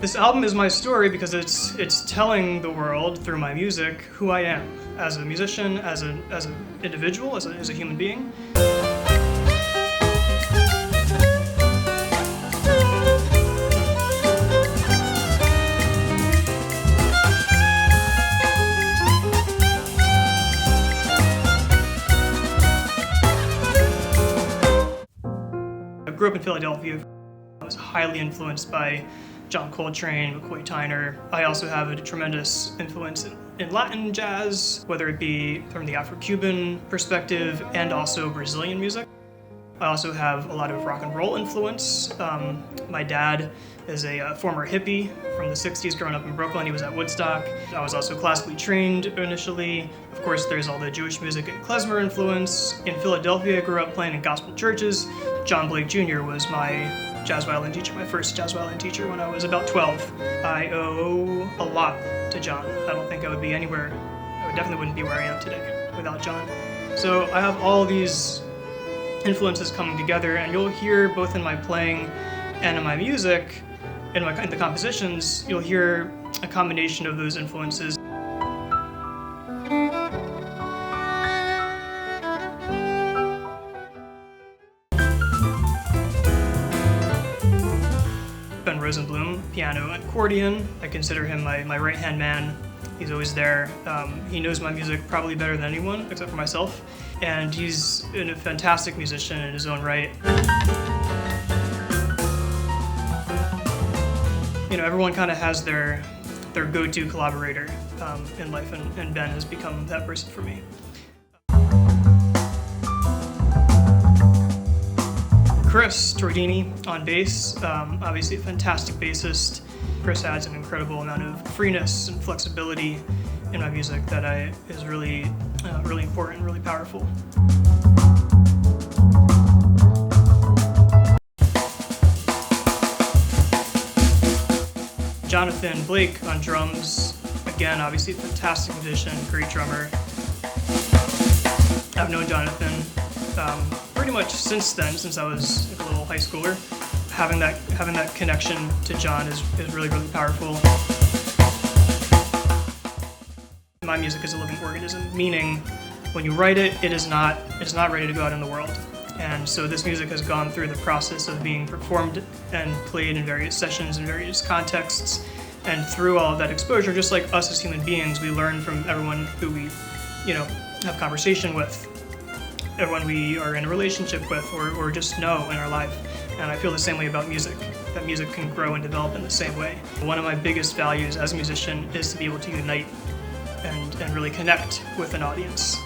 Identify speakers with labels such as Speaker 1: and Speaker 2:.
Speaker 1: This album is my story because it's telling the world through my music who I am as a musician, as an individual, as a human being. I grew up in Philadelphia. I was highly influenced by John Coltrane, McCoy Tyner. I also have a tremendous influence in Latin jazz, whether it be from the Afro-Cuban perspective and also Brazilian music. I also have a lot of rock and roll influence. My dad is a former hippie from the 60s growing up in Brooklyn. He was at Woodstock. I was also classically trained initially. Of course, there's all the Jewish music and klezmer influence. In Philadelphia, I grew up playing in gospel churches. John Blake Jr. was my jazz violin teacher, my first jazz violin teacher when I was about 12. I owe a lot to John. I don't think I would be anywhere, I definitely wouldn't be where I am today without John. So I have all these influences coming together, and you'll hear both in my playing and in my music, in the compositions, you'll hear a combination of those influences. Ben Rosenblum, piano and accordion. I consider him my right-hand man. He's always there. He knows my music probably better than anyone, except for myself. And he's a fantastic musician in his own right. You know, everyone kind of has their go-to collaborator in life, and Ben has become that person for me. Chris Tordini on bass, obviously a fantastic bassist. Chris adds an incredible amount of freeness and flexibility in my music that is really, really important, really powerful. Jonathan Blake on drums, again, obviously a fantastic musician, great drummer. I've known Jonathan pretty much since then, since I was a little high schooler. Having that connection to John is really, really powerful. My music is a living organism, meaning when you write it, it is not ready to go out in the world. And so this music has gone through the process of being performed and played in various sessions in various contexts. And through all of that exposure, just like us as human beings, we learn from everyone who we, have conversation with, everyone we are in a relationship with, or just know in our life. And I feel the same way about music, that music can grow and develop in the same way. One of my biggest values as a musician is to be able to unite and really connect with an audience.